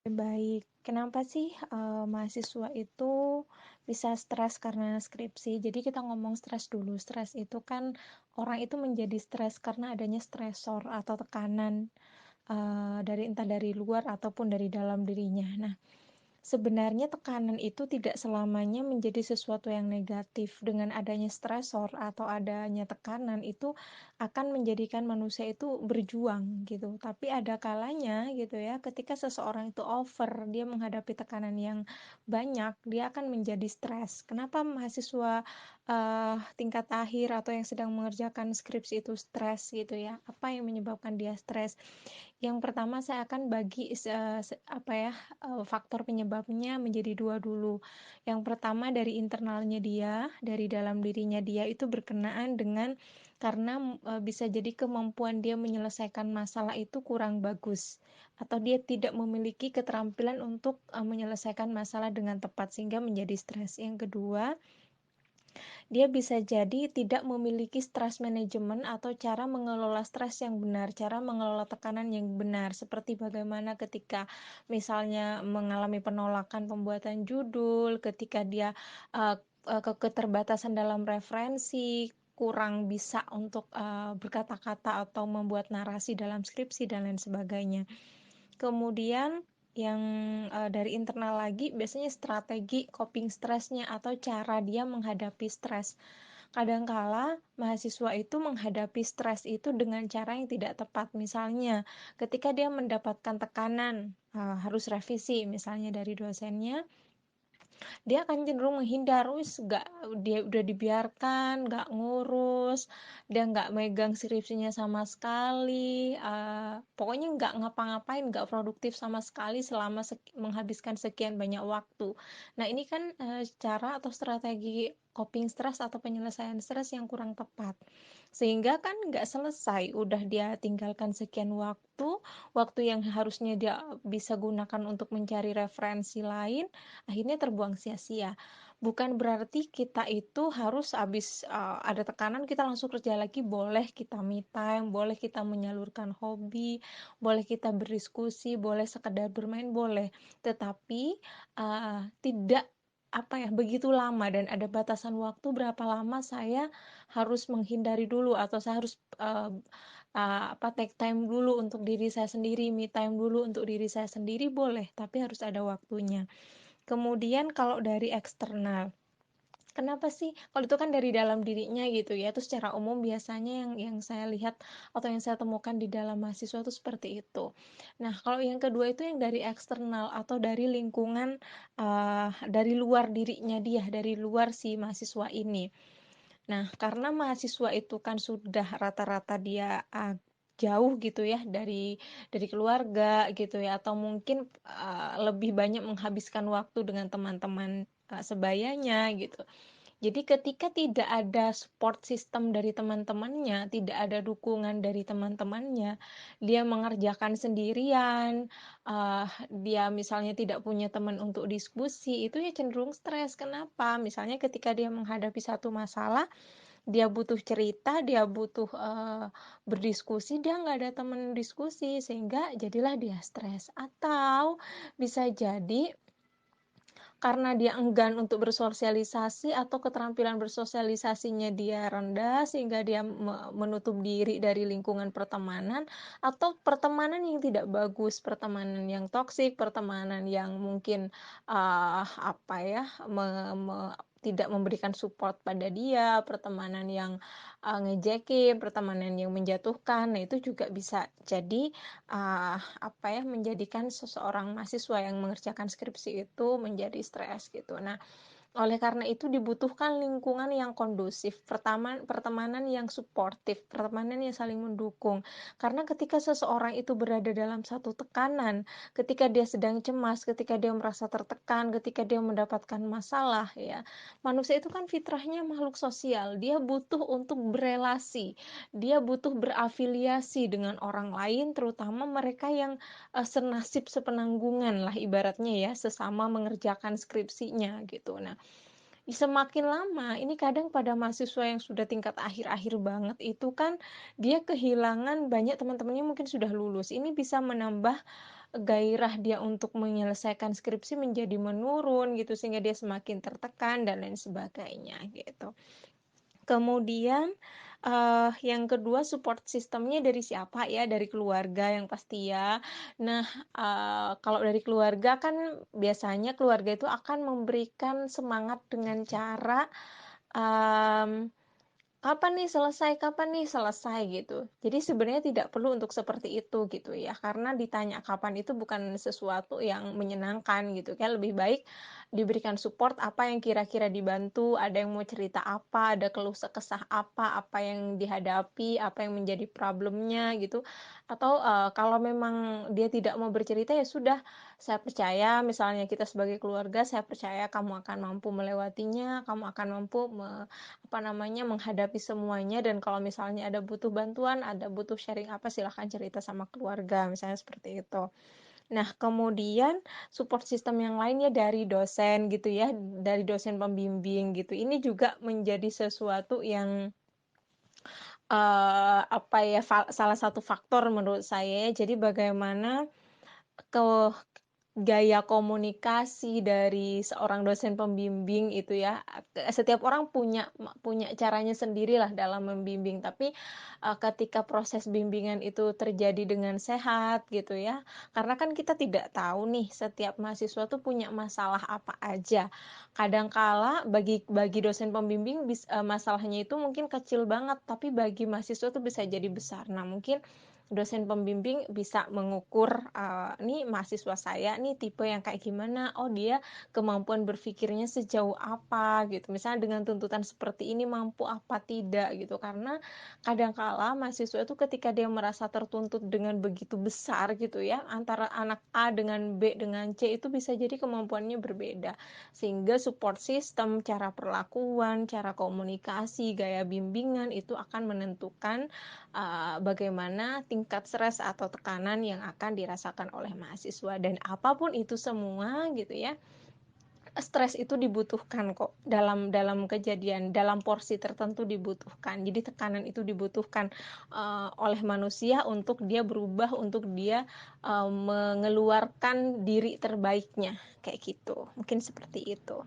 Baik, kenapa sih, mahasiswa itu bisa stres karena skripsi? Jadi kita ngomong stres dulu. Stres itu kan orang itu menjadi stres karena adanya stresor atau tekanan, entah dari luar ataupun dari dalam dirinya. Nah, sebenarnya tekanan itu tidak selamanya menjadi sesuatu yang negatif. Dengan adanya stresor atau adanya tekanan itu akan menjadikan manusia itu berjuang gitu. Tapi ada kalanya gitu ya, ketika seseorang itu over, dia menghadapi tekanan yang banyak, dia akan menjadi stres. Kenapa mahasiswa tingkat akhir atau yang sedang mengerjakan skripsi itu stres gitu ya? Apa yang menyebabkan dia stres? Yang pertama saya akan bagi faktor penyebabnya menjadi 2 dulu. Yang pertama dari internalnya dia, dari dalam dirinya dia itu berkenaan dengan karena, bisa jadi kemampuan dia menyelesaikan masalah itu kurang bagus, atau dia tidak memiliki keterampilan untuk, menyelesaikan masalah dengan tepat sehingga menjadi stres. Yang kedua, dia bisa jadi tidak memiliki stress management atau cara mengelola stres yang benar, cara mengelola tekanan yang benar, seperti bagaimana ketika misalnya mengalami penolakan pembuatan judul, ketika dia keterbatasan dalam referensi, kurang bisa untuk berkata-kata atau membuat narasi dalam skripsi dan lain sebagainya. Kemudian yang, dari internal lagi biasanya strategi coping stresnya atau cara dia menghadapi stres. Kadangkala mahasiswa itu menghadapi stres itu dengan cara yang tidak tepat. Misalnya, ketika dia mendapatkan tekanan, harus revisi misalnya dari dosennya, dia akan cenderung menghindar, dia udah dibiarkan, nggak ngurus, dia nggak megang skripsinya sama sekali, pokoknya nggak ngapa-ngapain, nggak produktif sama sekali selama menghabiskan sekian banyak waktu. Nah ini kan cara atau strategi coping stres atau penyelesaian stres yang kurang tepat. Sehingga kan nggak selesai, udah dia tinggalkan sekian waktu yang harusnya dia bisa gunakan untuk mencari referensi lain, akhirnya terbuang sia-sia. Bukan berarti kita itu harus habis ada tekanan kita langsung kerja lagi, boleh kita me time, boleh kita menyalurkan hobi, boleh kita berdiskusi, boleh sekedar bermain, boleh. Tetapi tidak begitu lama dan ada batasan waktu berapa lama saya harus menghindari dulu atau saya harus take time dulu untuk diri saya sendiri, me time dulu untuk diri saya sendiri boleh, tapi harus ada waktunya. Kemudian kalau dari eksternal, kenapa sih? Kalau itu kan dari dalam dirinya gitu ya, itu secara umum biasanya yang saya lihat atau yang saya temukan di dalam mahasiswa itu seperti itu. Nah, kalau yang kedua itu yang dari eksternal atau dari lingkungan, dari luar dirinya dia, dari luar si mahasiswa ini. Nah, karena mahasiswa itu kan sudah rata-rata dia, jauh gitu ya dari keluarga gitu ya, atau mungkin, lebih banyak menghabiskan waktu dengan teman-teman, sebayanya gitu. Jadi ketika tidak ada support system dari teman-temannya, tidak ada dukungan dari teman-temannya, dia mengerjakan sendirian, dia misalnya tidak punya teman untuk diskusi, itu ya cenderung stres. Kenapa? Misalnya ketika dia menghadapi satu masalah, dia butuh cerita, dia butuh, berdiskusi, dia nggak ada teman diskusi, sehingga jadilah dia stres. Atau bisa jadi karena dia enggan untuk bersosialisasi atau keterampilan bersosialisasinya dia rendah sehingga dia menutup diri dari lingkungan pertemanan atau pertemanan yang tidak bagus, pertemanan yang toksik, pertemanan yang mungkin apa ya tidak memberikan support pada dia, pertemanan yang ngejekin, pertemanan yang menjatuhkan. Nah, itu juga bisa jadi menjadikan seseorang mahasiswa yang mengerjakan skripsi itu menjadi stres gitu. Nah, oleh karena itu dibutuhkan lingkungan yang kondusif, pertemanan yang suportif, pertemanan yang saling mendukung. Karena ketika seseorang itu berada dalam satu tekanan, ketika dia sedang cemas, ketika dia merasa tertekan, ketika dia mendapatkan masalah ya. Manusia itu kan fitrahnya makhluk sosial, dia butuh untuk berelasi, dia butuh berafiliasi dengan orang lain, terutama mereka yang senasib sepenanggungan lah ibaratnya ya, sesama mengerjakan skripsinya gitu. Nah, Semakin lama, ini kadang pada mahasiswa yang sudah tingkat akhir-akhir banget itu kan, dia kehilangan banyak teman-temannya mungkin sudah lulus. Ini bisa menambah gairah dia untuk menyelesaikan skripsi menjadi menurun gitu, sehingga dia semakin tertekan dan lain sebagainya gitu. Kemudian, yang kedua support sistemnya dari siapa ya, dari keluarga yang pasti ya. Nah, kalau dari keluarga kan biasanya keluarga itu akan memberikan semangat dengan cara, mmm kapan nih selesai gitu. Jadi sebenarnya tidak perlu untuk seperti itu gitu ya, karena ditanya kapan itu bukan sesuatu yang menyenangkan gitu kan, lebih baik diberikan support apa yang kira-kira dibantu, ada yang mau cerita apa, ada keluh kesah apa yang dihadapi, apa yang menjadi problemnya gitu. Atau, kalau memang dia tidak mau bercerita, ya sudah, saya percaya misalnya kita sebagai keluarga, saya percaya kamu akan mampu melewatinya, kamu akan mampu apa namanya, menghadapi semuanya dan kalau misalnya ada butuh bantuan, ada butuh sharing apa, silahkan cerita sama keluarga, misalnya seperti itu. Nah, kemudian support system yang lainnya dari dosen gitu ya, dari dosen pembimbing gitu. Ini juga menjadi sesuatu yang, apa ya, salah satu faktor menurut saya ya. Jadi bagaimana ke gaya komunikasi dari seorang dosen pembimbing itu ya, setiap orang punya punya caranya sendirilah dalam membimbing, tapi, ketika proses bimbingan itu terjadi dengan sehat gitu ya, karena kan kita tidak tahu nih setiap mahasiswa tuh punya masalah apa aja. Kadang kala bagi bagi dosen pembimbing masalahnya itu mungkin kecil banget, tapi bagi mahasiswa tuh bisa jadi besar. Nah, mungkin dosen pembimbing bisa mengukur, nih mahasiswa saya nih tipe yang kayak gimana, oh dia kemampuan berpikirnya sejauh apa gitu, misalnya dengan tuntutan seperti ini mampu apa tidak gitu. Karena kadang kala mahasiswa itu ketika dia merasa tertuntut dengan begitu besar gitu ya, antara anak A dengan B dengan C itu bisa jadi kemampuannya berbeda. Sehingga support system, cara perlakuan, cara komunikasi, gaya bimbingan itu akan menentukan bagaimana tingkat stres atau tekanan yang akan dirasakan oleh mahasiswa dan apapun itu semua gitu ya, stres itu dibutuhkan kok dalam dalam kejadian, dalam porsi tertentu dibutuhkan. Jadi tekanan itu dibutuhkan, oleh manusia untuk dia berubah, untuk dia, mengeluarkan diri terbaiknya, kayak gitu. Mungkin seperti itu.